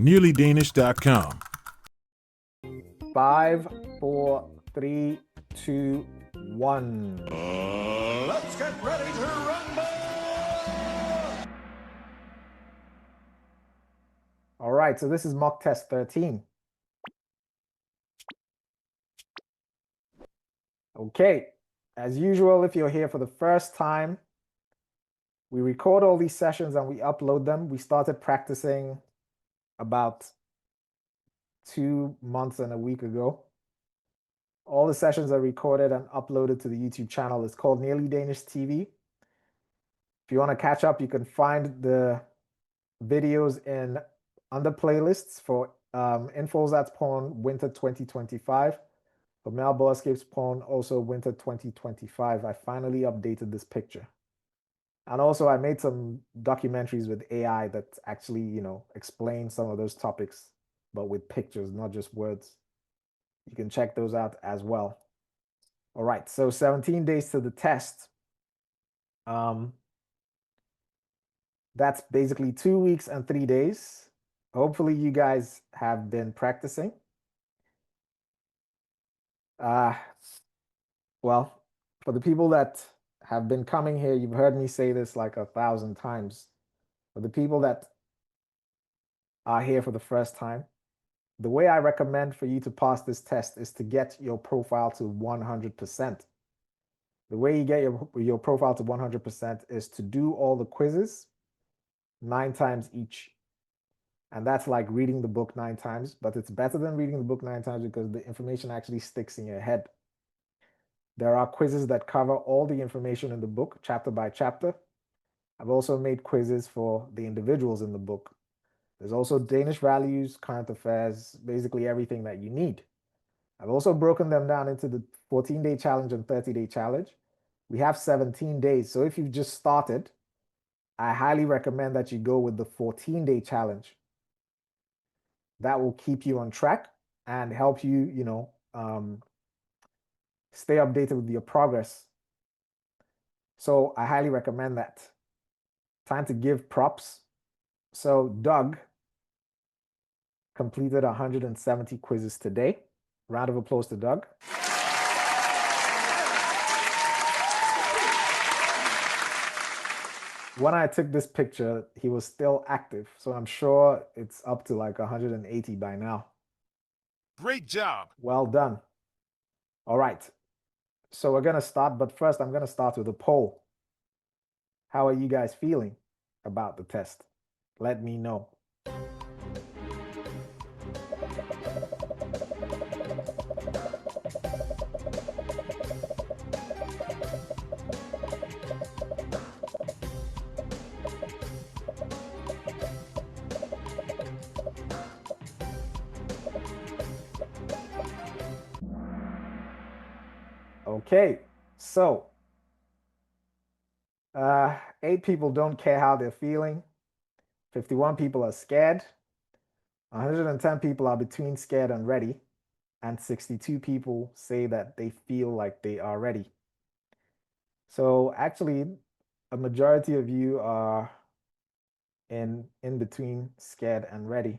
nearlydanish.com. 5, 4, 3, 2, 1. Let's get ready to rumble! All right, so this is mock test 13. Okay, as usual, if you're here for the first time, we record all these sessions and we upload them. We started practicing about 2 months and a week ago. All the sessions are recorded and uploaded to the YouTube channel. It's called Nearly Danish TV. If you want to catch up, you can find the videos in under playlists for Infosat's Porn Winter 2025. For Malbo Escapes Porn, also Winter 2025. I finally updated this picture. And also I made some documentaries with AI that actually, explain some of those topics, but with pictures, not just words. You can check those out as well. All right, so 17 days to the test. That's basically 2 weeks and 3 days. Hopefully you guys have been practicing. Well, for the people that have been coming here, you've heard me say this like 1,000 times. For the people that are here for the first time, the way I recommend for you to pass this test is to get your profile to 100%. The way you get your profile to 100% is to do all the quizzes 9 times each. And that's like reading the book 9 times, but it's better than reading the book 9 times because the information actually sticks in your head. There are quizzes that cover all the information in the book, chapter by chapter. I've also made quizzes for the individuals in the book. There's also Danish values, current affairs, basically everything that you need. I've also broken them down into the 14-day challenge and 30-day challenge. We have 17 days. So if you've just started, I highly recommend that you go with the 14-day challenge. That will keep you on track and help you, stay updated with your progress. So I highly recommend that. Time to give props. So Doug completed 170 quizzes today. Round of applause to Doug. When I took this picture, he was still active. So I'm sure it's up to like 180 by now. Great job. Well done. All right. So we're going to start, but first I'm going to start with a poll. How are you guys feeling about the test? Let me know. Okay, so 8 people don't care how they're feeling. 51 people are scared. 110 people are between scared and ready. And 62 people say that they feel like they are ready. So actually, a majority of you are in between scared and ready.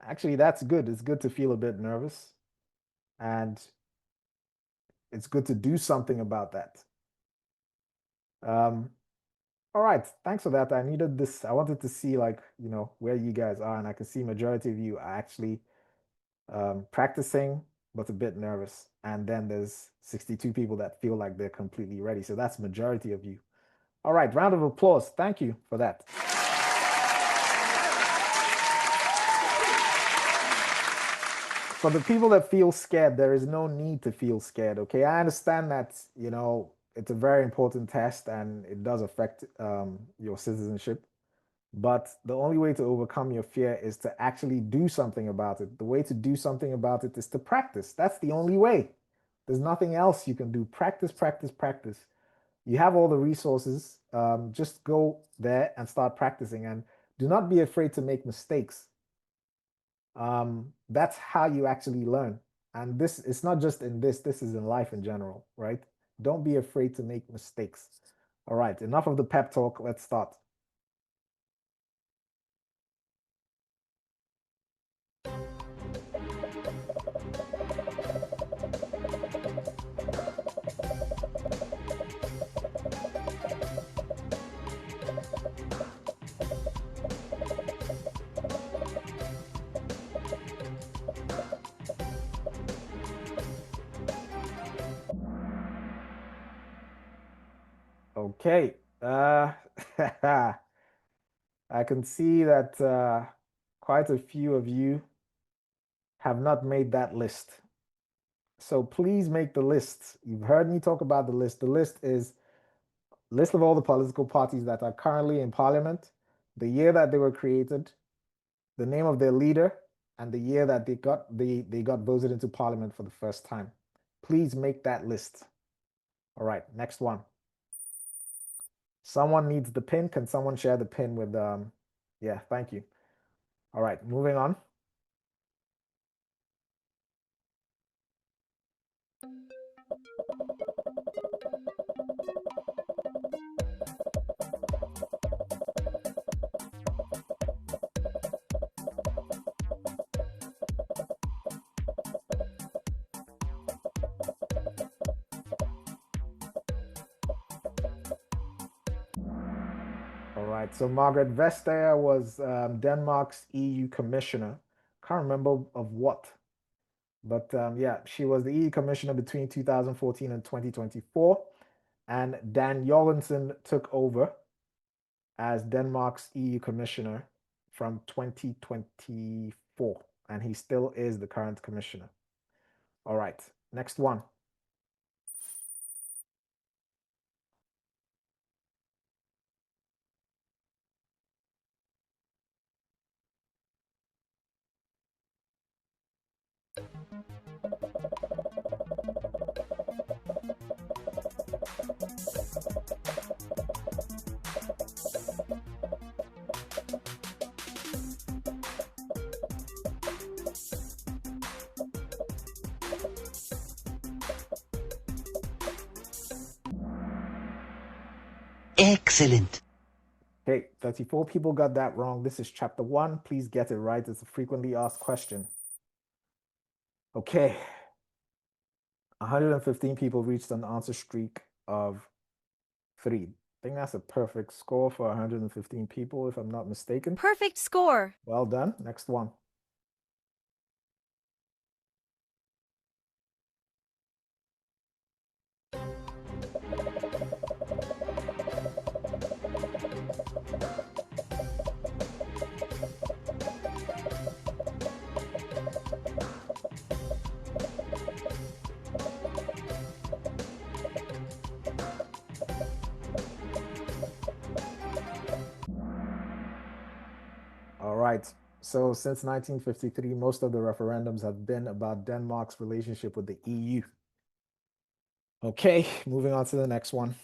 Actually, that's good. It's good to feel a bit nervous. And it's good to do something about that. All right, thanks for that. I needed this. I wanted to see where you guys are, and I can see majority of you are actually practicing, but a bit nervous. And then there's 62 people that feel like they're completely ready. So that's majority of you. All right, round of applause. Thank you for that. For the people that feel scared, there is no need to feel scared, okay? I understand that, it's a very important test and it does affect your citizenship. But the only way to overcome your fear is to actually do something about it. The way to do something about it is to practice. That's the only way. There's nothing else you can do. Practice, practice, practice. You have all the resources. Just go there and start practicing. And do not be afraid to make mistakes. That's how you actually learn. And this, it's not just in this is in life in general, right? Don't be afraid to make mistakes. All right, enough of the pep talk. Let's start. Okay. I can see that quite a few of you have not made that list. So please make the list. You've heard me talk about the list. The list is list of all the political parties that are currently in parliament, the year that they were created, the name of their leader, and the year that they got voted into parliament for the first time. Please make that list. All right, next one. Someone needs the pin. Can someone share the pin with yeah, thank you. All right, moving on. All right, so Margaret Vestager was Denmark's EU commissioner. Can't remember of what, but yeah, she was the EU commissioner between 2014 and 2024. And Dan Jørgensen took over as Denmark's EU commissioner from 2024, and he still is the current commissioner. All right, next one. Excellent. Okay, 34 people got that wrong. This is chapter 1. Please get it right. It's a frequently asked question. Okay. 115 people reached an answer streak of 3. I think that's a perfect score for 115 people, if I'm not mistaken. Perfect score. Well done. Next one. All right. So since 1953, most of the referendums have been about Denmark's relationship with the EU. Okay, moving on to the next one.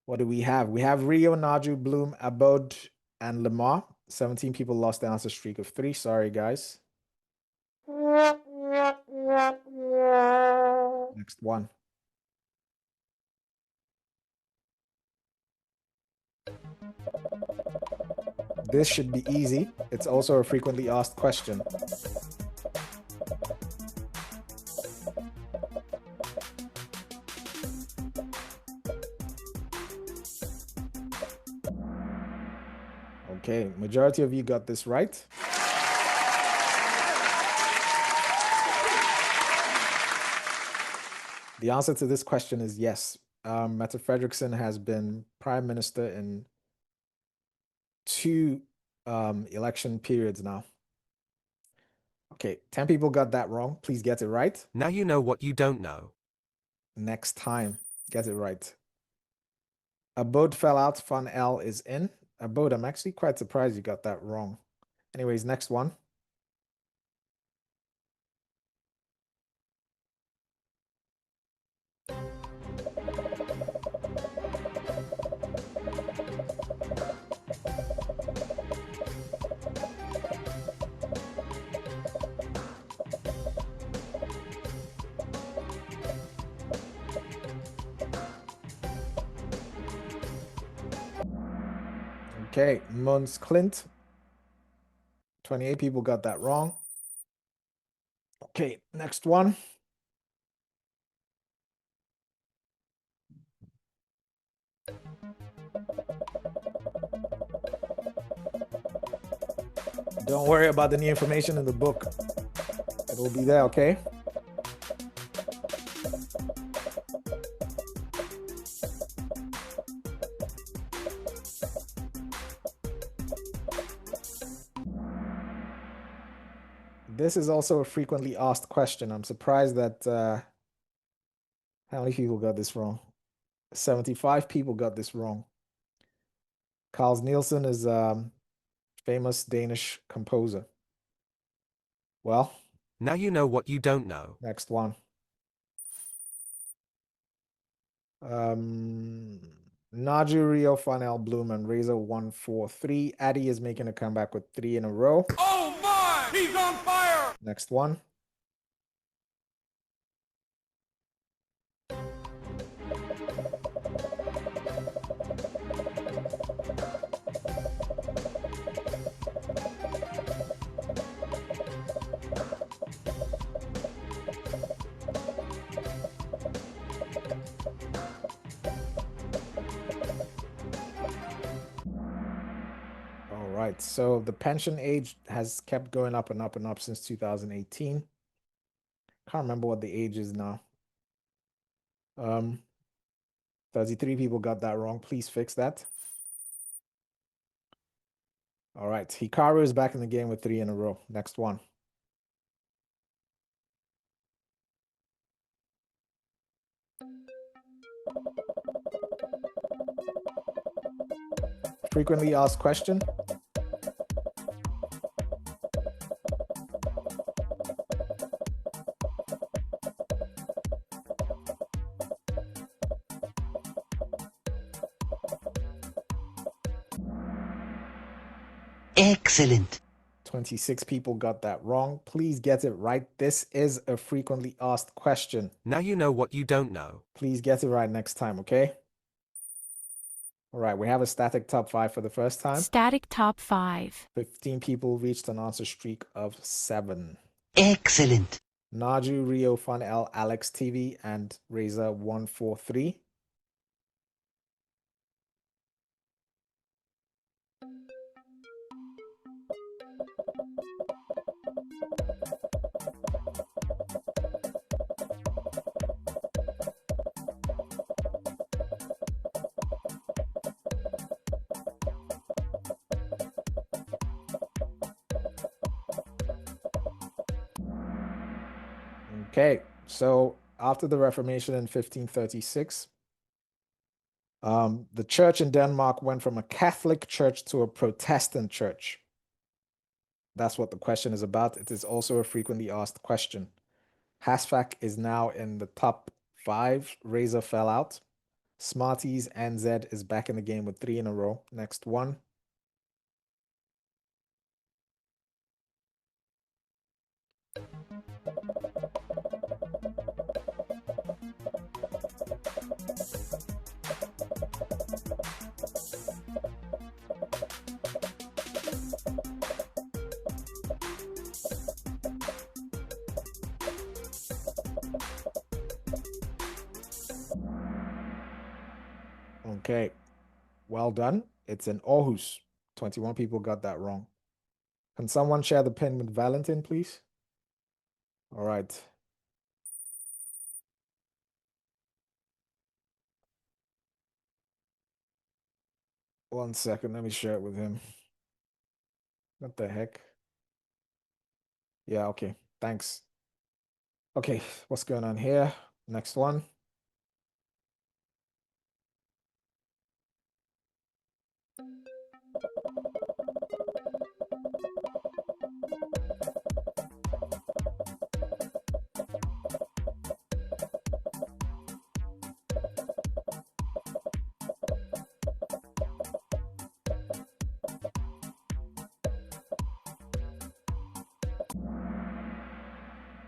What do we have? We have Rio, Naju, Bloom, Abode, and Lamar. 17 people lost the answer streak of 3. Sorry, guys. Next one. This should be easy. It's also a frequently asked question. Okay, majority of you got this right. The answer to this question is yes. Mette Frederiksen has been prime minister in 2 election periods now. Okay, 10 people got that wrong. Please get it right. Now you know what you don't know. Next time, get it right. Abode fell out. Fun L is in. Abode, I'm actually quite surprised you got that wrong. Anyways, next one. Okay, Mons Clint. 28 people got that wrong. Okay, next one. Don't worry about the new information in the book. It'll be there, okay? This is also a frequently asked question. I'm surprised that how many people got this wrong? 75 people got this wrong. Carl Nielsen is famous Danish composer. Well, Now you know what you don't know. next one. Naju, Rio, Fanel, Bloom, and Razor 143. Addy is making a comeback with 3 in a row. Oh my! He's on fire! Next one. All right, so the pension age has kept going up and up and up since 2018. Can't remember what the age is now. 33 people got that wrong. Please fix that. All right, Hikaru is back in the game with 3 in a row. Next one. Frequently asked question. Excellent. 26 people got that wrong. Please get it right. This is a frequently asked question. Now you know what you don't know. Please get it right next time, okay? All right, we have a static top 5 for the first time. Static top 5. 15 people reached an answer streak of 7. Excellent. Naju, Rio, Fun L, Alex TV, and Razor 143. Okay, so after the Reformation in 1536, the church in Denmark went from a Catholic church to a Protestant church. That's what the question is about. It is also a frequently asked question. Hasfak is now in the top 5. Razor fell out. Smarties NZ is back in the game with 3 in a row. Next one. Okay, well done. It's in Aarhus. 21 people got that wrong. Can someone share the pin with Valentin, please? All right. One second, let me share it with him. What the heck? Yeah, okay, thanks. Okay, what's going on here? Next one.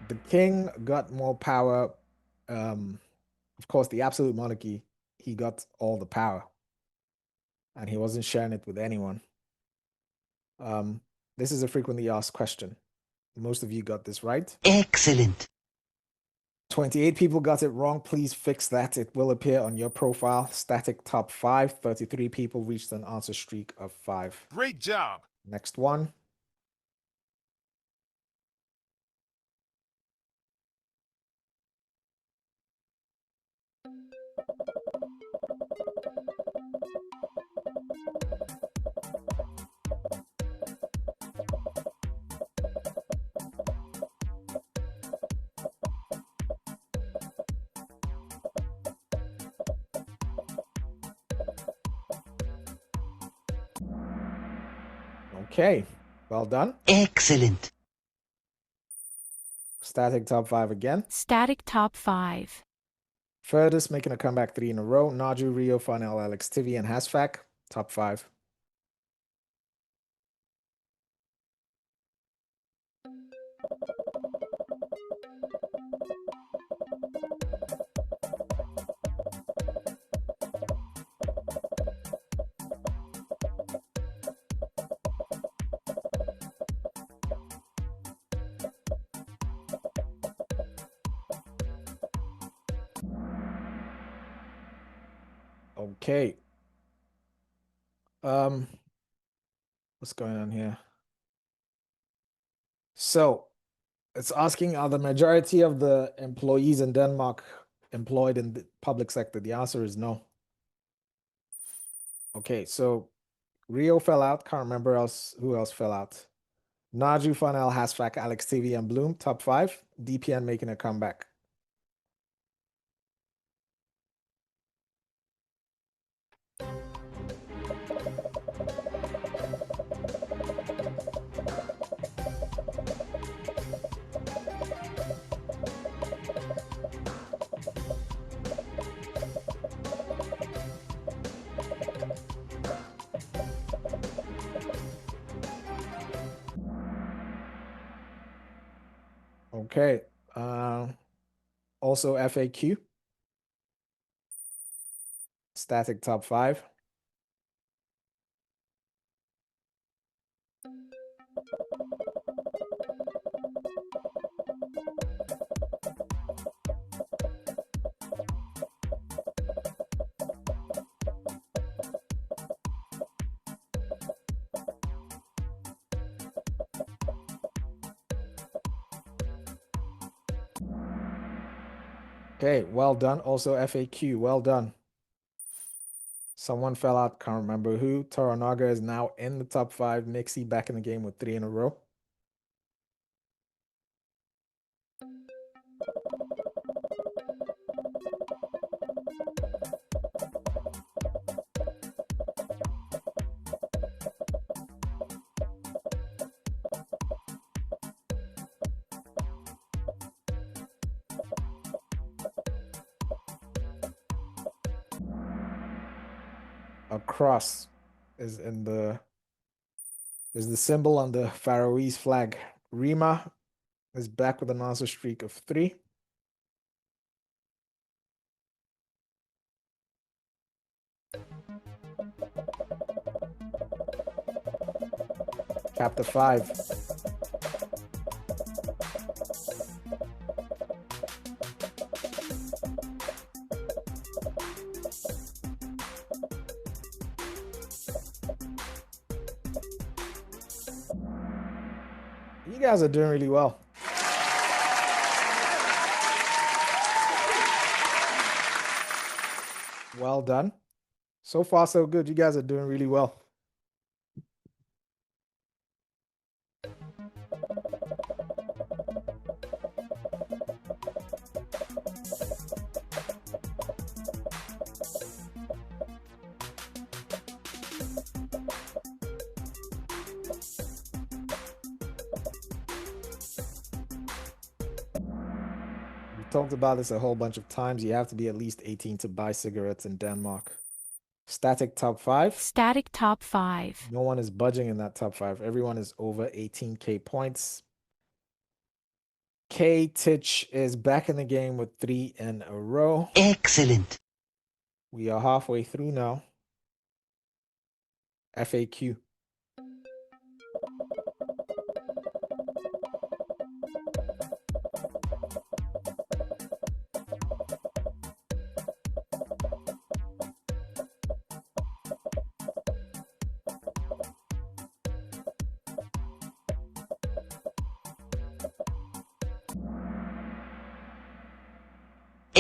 The king got more power. Of course, the absolute monarchy, he got all the power. And he wasn't sharing it with anyone. This is a frequently asked question. Most of you got this right. Excellent. 28 people got it wrong. Please fix that. It will appear on your profile. Static top 5. 33 people reached an answer streak of 5. Great job. Next one. Okay, well done. Excellent. Static top 5 again. Static top 5. Furthest making a comeback 3 in a row. Naju, Rio, Fanel, Alex, Tivi, and Hasfac. Top 5. Okay. What's going on here? So it's asking, are the majority of the employees in Denmark employed in the public sector? The answer is no. Okay, so Rio fell out. Can't remember who else fell out. Naju, Fanel, Hasfac, Alex, TV, and Bloom, top 5. DPN making a comeback. Okay. Also FAQ. Static top 5. Okay, well done. Also FAQ, well done. Someone fell out, can't remember who. Toranaga is now in the top 5. Nixie back in the game with 3 in a row. A cross is the symbol on the Faroese flag. Rima is back with an answer streak of 3. Chapter 5. You guys are doing really well. Well done. So far, so good. You guys are doing really well. We talked about this a whole bunch of times. You have to be at least 18 to buy cigarettes in Denmark. Static top 5. Static top 5. No one is budging in that top 5. Everyone is over 18K points. K Titch is back in the game with 3 in a row. Excellent. We are halfway through now. FAQ.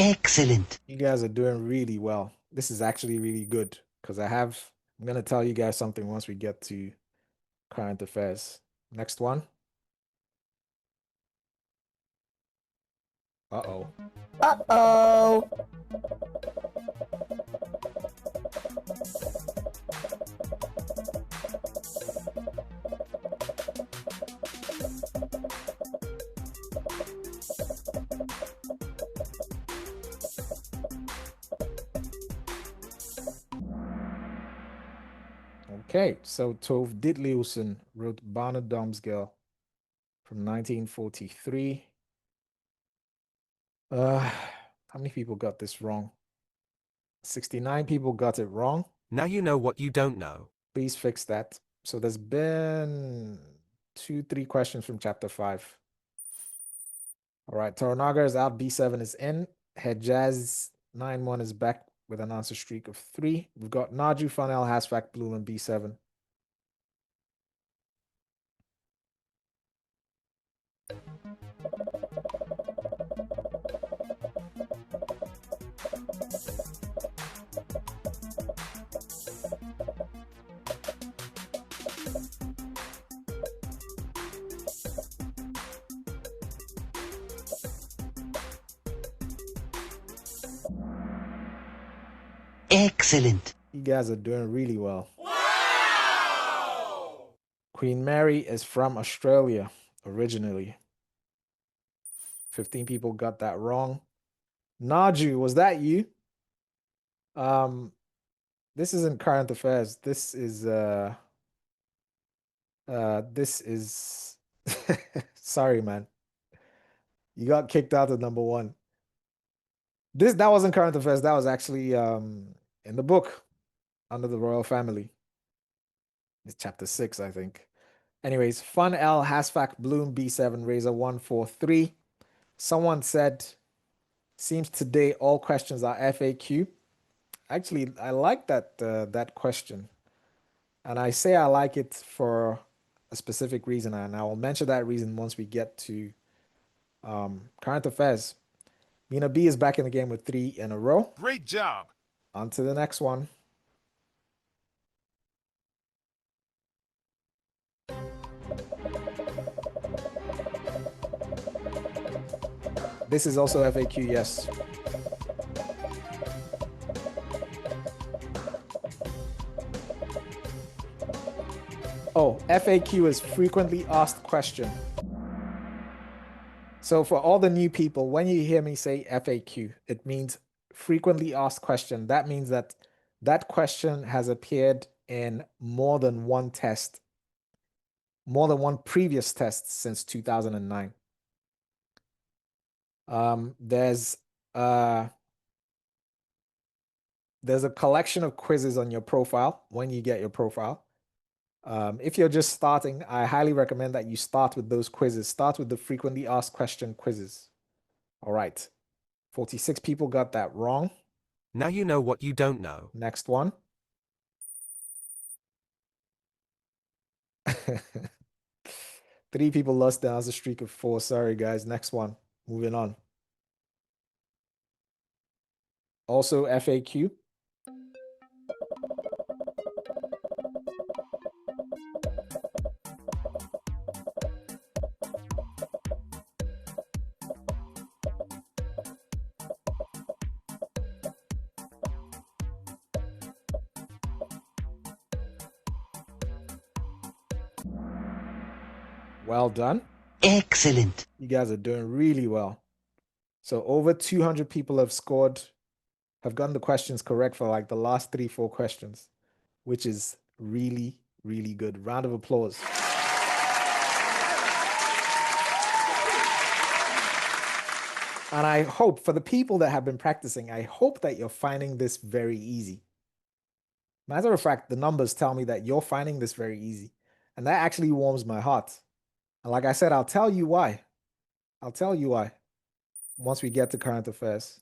Excellent. You guys are doing really well. This is actually really good because I'm going to tell you guys something once we get to current affairs. Next one. Uh-oh. Uh-oh. Okay, so Tove Ditlevsen wrote Barnedomsgirl from 1943. How many people got this wrong? 69 people got it wrong. Now you know what you don't know. Please fix that. So there's been 3 questions from chapter 5. All right, Toranaga is out, B7 is in. Hejaz 9-1 is back with an answer streak of 3. We've got Naju, Fanel, Hasfak, Bloom, and B7. Excellent. You guys are doing really well. Wow! Queen Mary is from Australia originally. 15 people got that wrong. Naju, was that you? This isn't current affairs. This is sorry, man. You got kicked out of number 1. That wasn't current affairs. That was actually in the book under the royal family. It's chapter 6, I think. Anyways, Fun L, Hasfak, Bloom, B7, Razor 143. Someone said, seems today all questions are FAQ. Actually, I like that question. And I say I like it for a specific reason, and I will mention that reason once we get to current affairs. Mina B is back in the game with 3 in a row. Great job. On to the next one. This is also FAQ, yes. Oh, FAQ is frequently asked question. So for all the new people, when you hear me say FAQ, it means frequently asked question. That means that that question has appeared in more than one test, more than one previous test since 2009. There's a collection of quizzes on your profile when you get your profile. If you're just starting, I highly recommend that you start with those quizzes. Start with the frequently asked question quizzes. All right. 46 people got that wrong. Now you know what you don't know. Next one. Three people lost the answer streak of 4. Sorry, guys. Next one. Moving on. Also FAQ. Well done. Excellent. You guys are doing really well. So over 200 people have scored, have gotten the questions correct for like the last 3-4 questions, which is really, really good. Round of applause. And I hope for the people that have been practicing, I hope that you're finding this very easy. Matter of fact, the numbers tell me that you're finding this very easy. And that actually warms my heart. And like I said, I'll tell you why. I'll tell you why once we get to current affairs.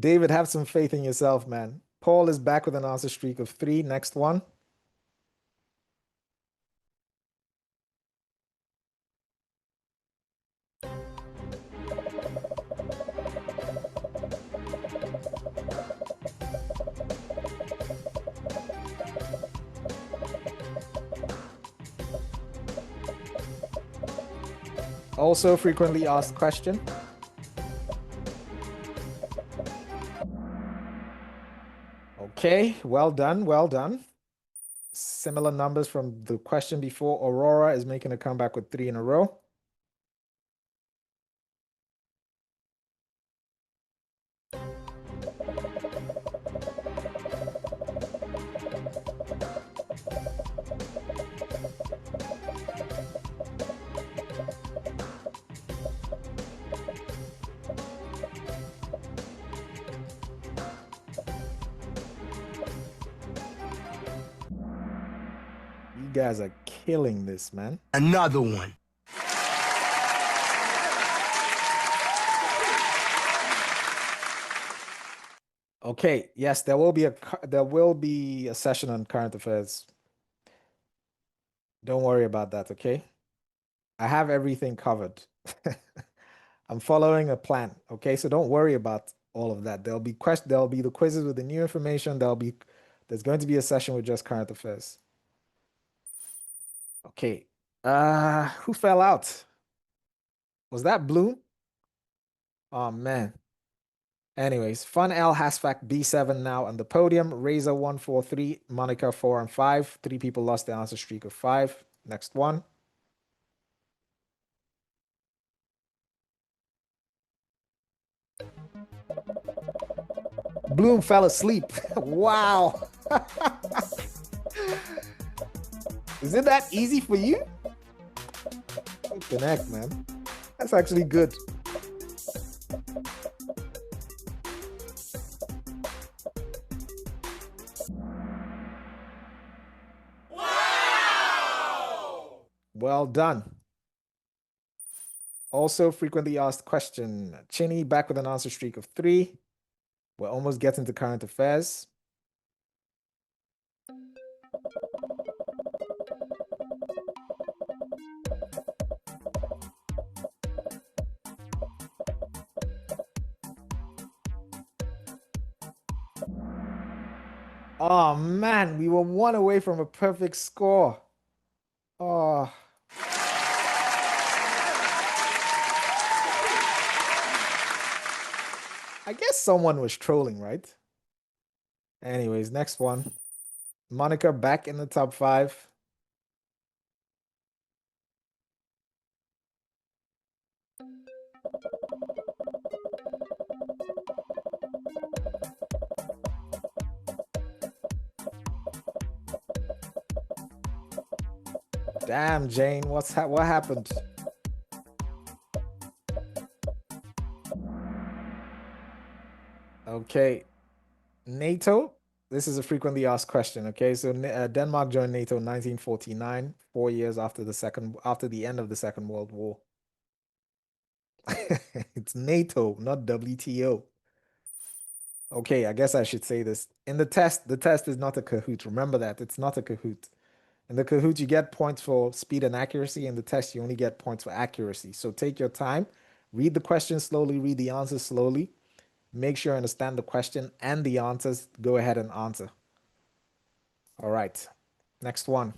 David, have some faith in yourself, man. Paul is back with an answer streak of 3. Next one. Also frequently asked question. Okay, well done, well done. Similar numbers from the question before. Aurora is making a comeback with 3 in a row. You guys are killing this, man. Another one. Okay, yes, there will be a session on current affairs. Don't worry about that, okay? I have everything covered. I'm following a plan, okay? So don't worry about all of that. There'll be the quizzes with the new information. There's going to be a session with just current affairs. Okay. Who fell out? Was that Bloom? Oh man. Anyways, Fun L Hasfac B7 now on the podium. Razor 143, Monica 4 and 5. 3 people lost the answer streak of 5. Next one. Bloom fell asleep. Wow. Is it that easy for you? What the heck, man? That's actually good. Wow! Well done. Also frequently asked question. Chinny back with an answer streak of 3. We're almost getting to current affairs. Oh man, we were 1 away from a perfect score. Oh. I guess someone was trolling, right? Anyways, next one. Monica back in the top 5. Damn, Jane, what happened? Okay, NATO. This is a frequently asked question. Okay, so Denmark joined NATO in 1949, 4 years after the end of the Second World War. It's NATO, not WTO. Okay, I guess I should say this. In the test is not a Kahoot. Remember that. It's not a Kahoot. In the Kahoot, you get points for speed and accuracy. In the test, you only get points for accuracy. So take your time. Read the question slowly. Read the answers slowly. Make sure you understand the question and the answers. Go ahead and answer. All right. Next one.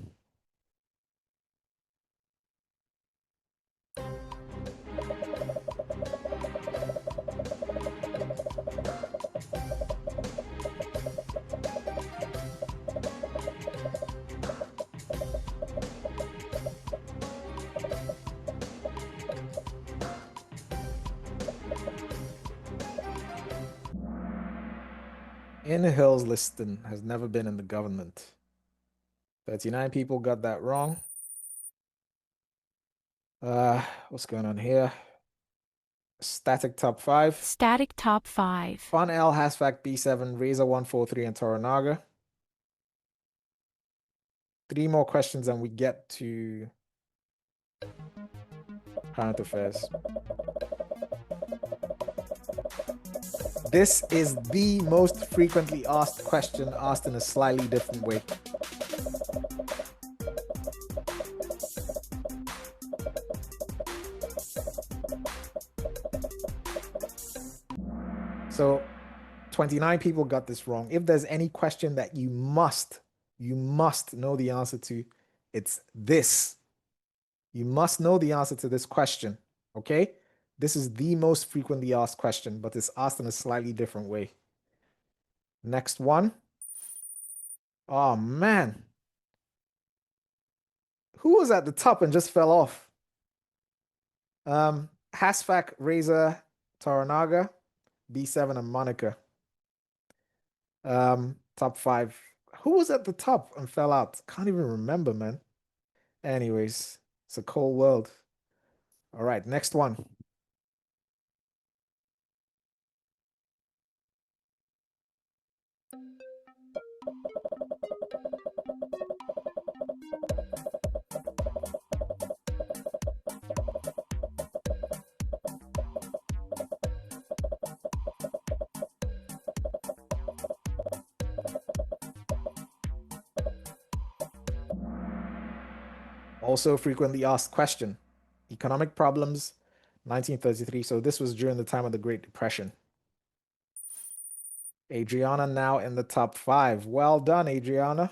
In Hills Liston has never been in the government. 39 people got that wrong. What's going on here? Static top 5. Static top 5. Fun L Hasfac B7, Razor 143, and Toranaga. 3 more questions and we get to current affairs. This is the most frequently asked question, asked in a slightly different way. So 29 people got this wrong. If there's any question that you must know the answer to, it's this. You must know the answer to this question, okay? This is the most frequently asked question, but it's asked in a slightly different way. Next one. Oh, man. Who was at the top and just fell off? Hasfak, Razor, Toranaga, B7, and Monica. Top 5. Who was at the top and fell out? Can't even remember, man. Anyways, it's a cold world. All right, next one. Also frequently asked question. Economic problems, 1933. So this was during the time of the Great Depression. Adriana now in the top 5. Well done, Adriana.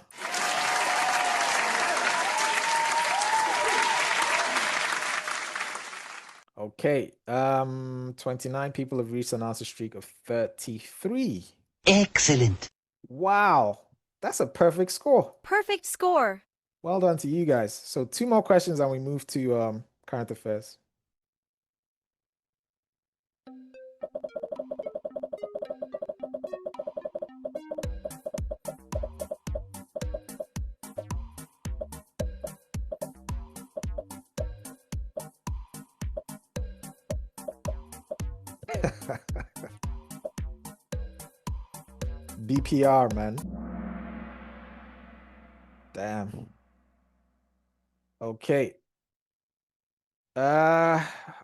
Okay, 29 people have reached an answer streak of 33. Excellent. Wow, that's a perfect score. Perfect score. Well done to you guys. So 2 more questions and we move to current affairs. BPR, man. Damn. Okay.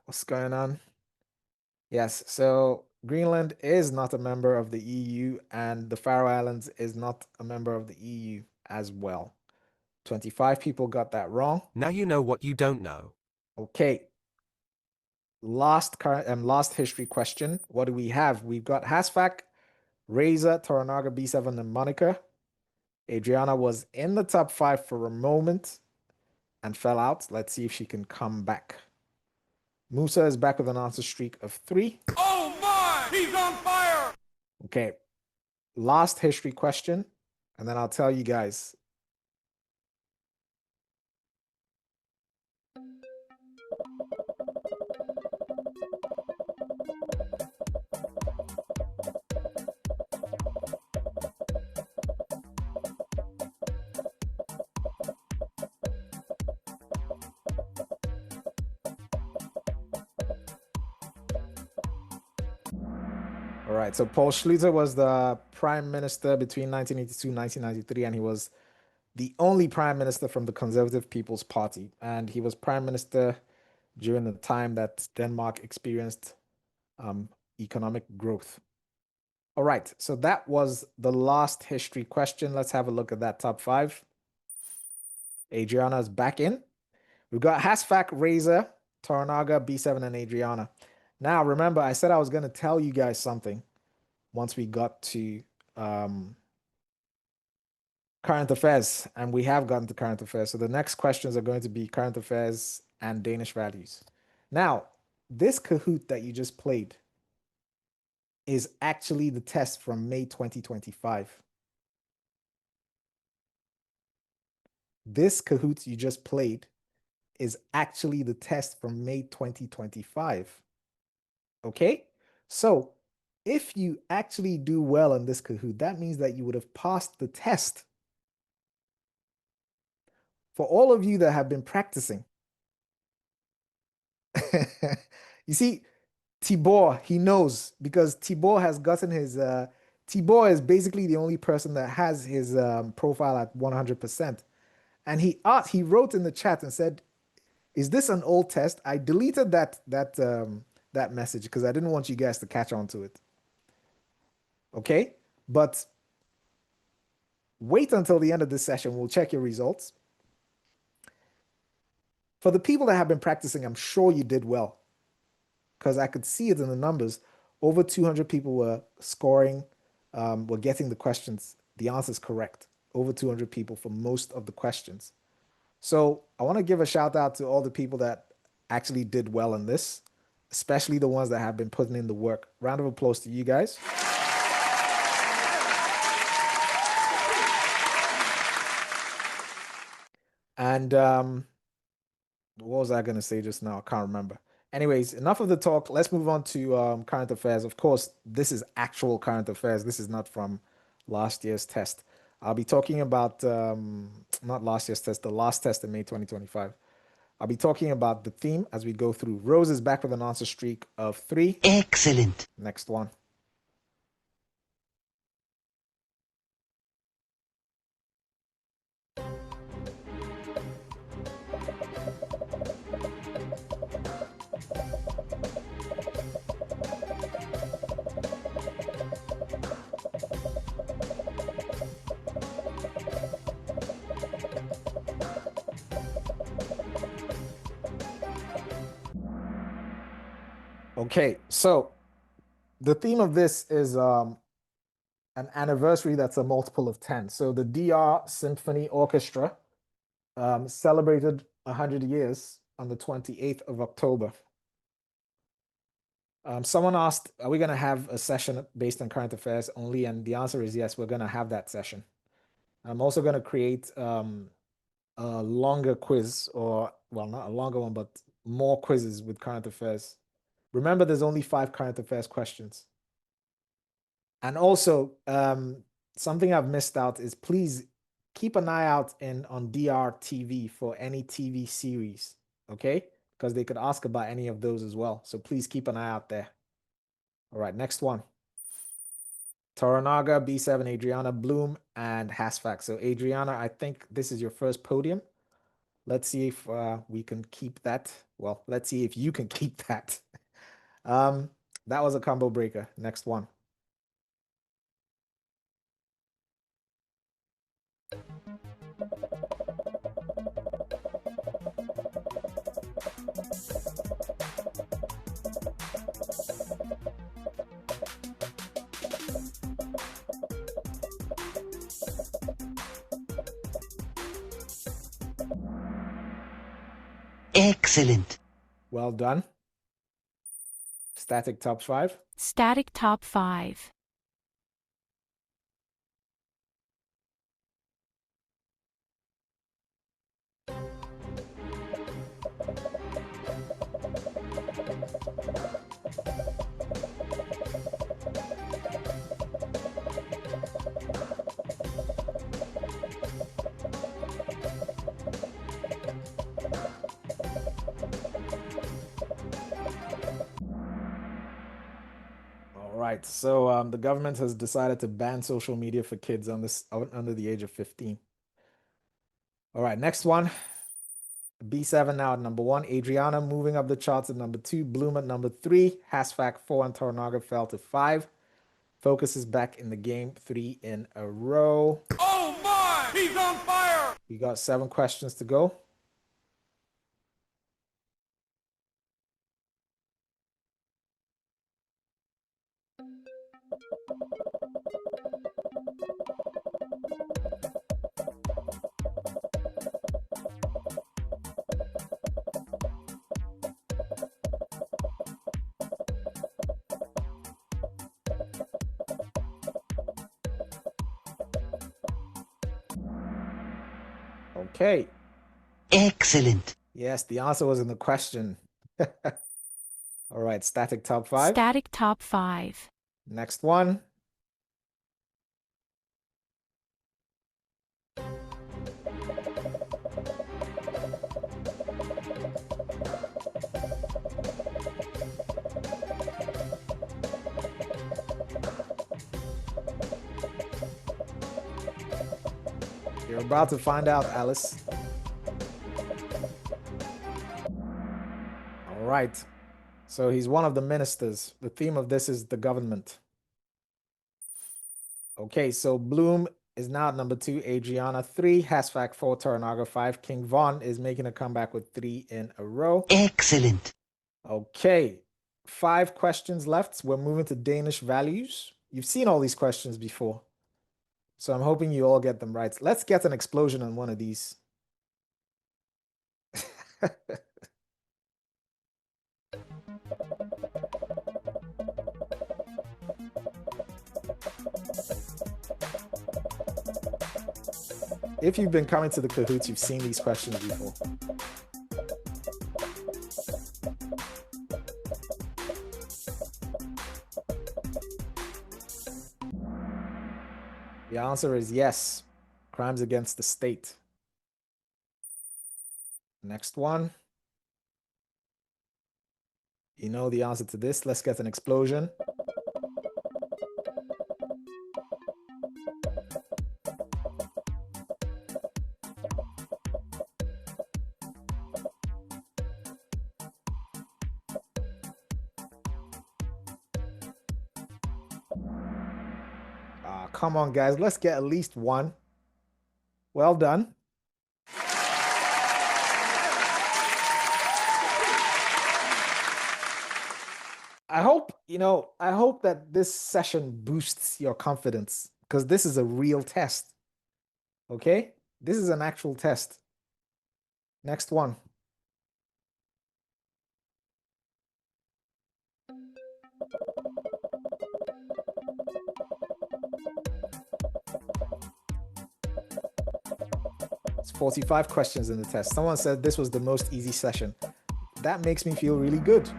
What's going on? Yes, so Greenland is not a member of the EU, and the Faroe Islands is not a member of the EU as well. 25 people got that wrong. Now you know what you don't know. Okay. Last history question. What do we have? We've got Hasfak, Razor, Toranaga, B7, and Monica. Adriana was in the top 5 for a moment and fell out. Let's see if she can come back. Musa is back with an answer streak of 3. Oh my! He's on fire! Okay. Last history question, and then I'll tell you guys. All right, so Paul Schluter was the prime minister between 1982 and 1993, and he was the only prime minister from the Conservative People's Party. And he was prime minister during the time that Denmark experienced economic growth. All right, so that was the last history question. Let's have a look at that top 5. Adriana is back in. We've got Hasfak, Razor, Toranaga, B7, and Adriana. Now, remember, I said I was going to tell you guys something once we got to current affairs, and we have gotten to current affairs. So the next questions are going to be current affairs and Danish values. Now, this Kahoot that you just played is actually the test from May 2025. This Kahoot you just played is actually the test from May 2025. Okay? So if you actually do well in this Kahoot, that means that you would have passed the test. For all of you that have been practicing, you see, Tibor, he knows because Tibor has gotten his, Tibor is basically the only person that has his profile at 100%. And he wrote in the chat and said, is this an old test? I deleted that message because I didn't want you guys to catch on to it. Okay? But wait until the end of this session. We'll check your results. For the people that have been practicing, I'm sure you did well because I could see it in the numbers. Over 200 people were scoring, were getting the questions, the answers correct. Over 200 people for most of the questions. So I want to give a shout out to all the people that actually did well in this, especially the ones that have been putting in the work. Round of applause to you guys. And what was I going to say just now? I can't remember. Anyways, enough of the talk. Let's move on to current affairs. Of course, this is actual current affairs. This is not from last year's test. I'll be talking about, not last year's test, the last test in May 2025. I'll be talking about the theme as we go through. Rose is back with an answer streak of 3. Excellent. Next one. Okay, so the theme of this is an anniversary that's a multiple of 10. So the DR Symphony Orchestra celebrated 100 years on the 28th of October. Someone asked, are we going to have a session based on current affairs only? And the answer is yes, we're going to have that session. I'm also going to create a longer quiz, or, well, not a longer one, but more quizzes with current affairs. Remember, there's only 5 current affairs questions. And also, something I've missed out is please keep an eye out on DR TV for any TV series, okay? Because they could ask about any of those as well. So please keep an eye out there. All right, next one. Toranaga, B7, Adriana, Bloom, and Hasfax. So Adriana, I think this is your first podium. Let's see if we can keep that. Well, let's see if you can keep that. That was a combo breaker. Next one. Excellent. Well done. Static top 5. Static top 5. All right, so the government has decided to ban social media for kids under the age of 15. All right, next one. B7 now at number 1. Adriana moving up the charts at number 2. Bloom at number 3. Hasfac 4 and Toranaga fell to 5. Focus is back in the game, 3 in a row. Oh my! He's on fire! We got 7 questions to go. Okay. Excellent. Yes, the answer was in the question. All right, static top 5. Static top 5. Next one. You're about to find out, Alice. All right. So he's one of the ministers. The theme of this is the government. Okay, so Bloom is now at number 2, Adriana 3, Hasfac 4, Toranaga 5. King Von is making a comeback with 3 in a row. Excellent. Okay, 5 questions left. We're moving to Danish values. You've seen all these questions before, so I'm hoping you all get them right. Let's get an explosion on one of these. If you've been coming to the Kahoots, you've seen these questions before. The answer is yes. Crimes against the state. Next one. You know the answer to this. Let's get an explosion. Come on, guys. Let's get at least one. Well done. I hope that this session boosts your confidence because this is a real test. Okay? This is an actual test. Next one. It's 45 questions in the test. Someone said this was the most easy session. That makes me feel really good.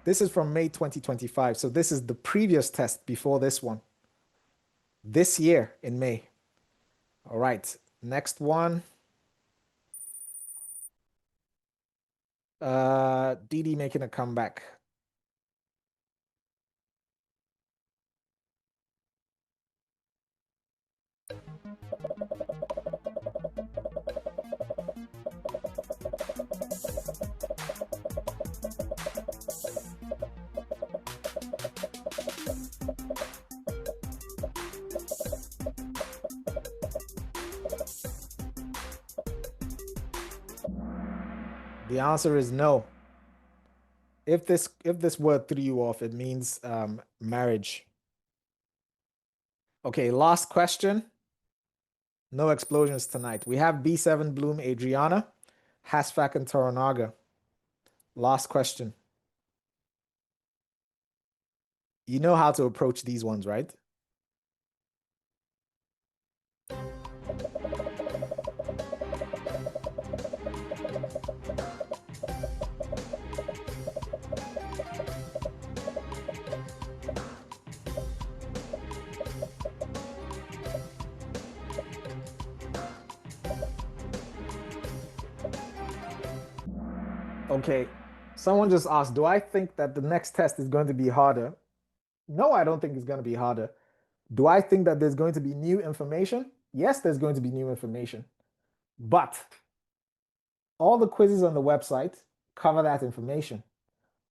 This is from May 2025. So this is the previous test before this one. This year in May. All right. Next one. Didi making a comeback. The answer is no. If this word threw you off, it means marriage. Okay, last question. No explosions tonight. We have B7 Bloom Adriana, Hasfac and Toranaga. Last question. You know how to approach these ones, right? Okay, someone just asked, do I think that the next test is going to be harder? No, I don't think it's going to be harder. Do I think that there's going to be new information? Yes, there's going to be new information. But all the quizzes on the website cover that information.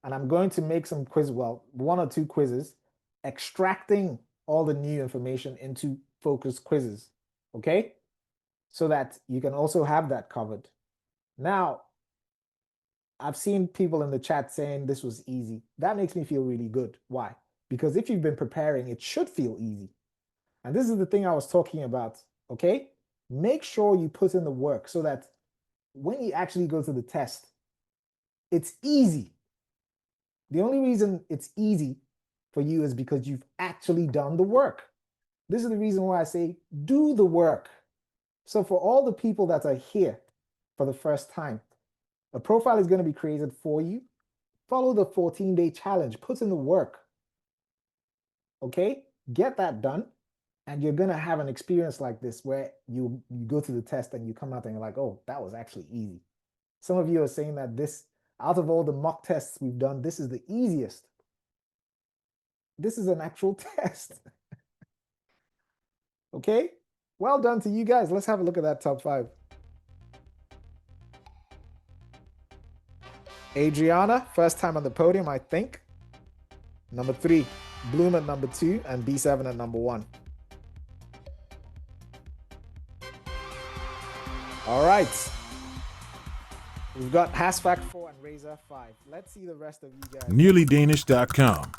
And I'm going to make some quiz, well, 1 or 2 quizzes, extracting all the new information into focus quizzes, okay? So that you can also have that covered. Now, I've seen people in the chat saying this was easy. That makes me feel really good. Why? Because if you've been preparing, it should feel easy. And this is the thing I was talking about, okay? Make sure you put in the work so that when you actually go to the test, it's easy. The only reason it's easy for you is because you've actually done the work. This is the reason why I say do the work. So for all the people that are here for the first time, a profile is going to be created for you. Follow the 14-day challenge. Put in the work. Okay? Get that done. And you're going to have an experience like this where you go to the test and you come out and you're like, oh, that was actually easy. Some of you are saying that this, out of all the mock tests we've done, this is the easiest. This is an actual test. Okay? Well done to you guys. Let's have a look at that top 5. Adriana, first time on the podium, I think. Number 3. Bloom at number 2, and B7 at number 1. All right. We've got Hasfac 4 and Razor 5. Let's see the rest of you guys. NearlyDanish.com.